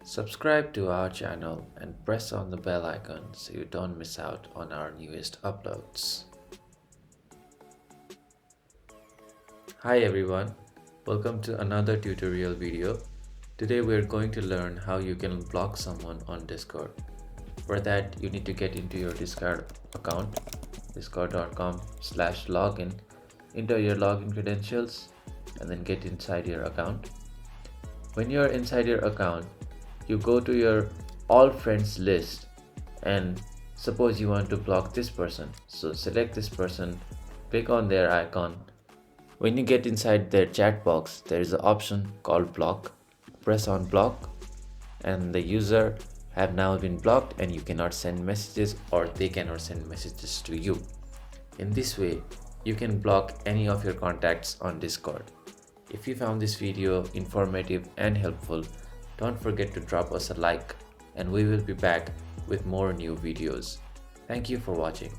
Subscribe to our channel and press on the bell icon so you don't miss out on our newest uploads. Hi everyone, welcome to another tutorial video. Today we're going to learn how you can block someone on Discord. For that, you need to get into your Discord account, discord.com/login, enter your login credentials and then get inside your account. When you're inside your account, you go to your all friends list and suppose you want to block this person. So select this person, click on their icon. When you get inside their chat box, there is an option called block. Press on block and the user have now been blocked and you cannot send messages or they cannot send messages to you. In this way, you can block any of your contacts on Discord. If you found this video informative and helpful, don't forget to drop us a like and we will be back with more new videos. Thank you for watching.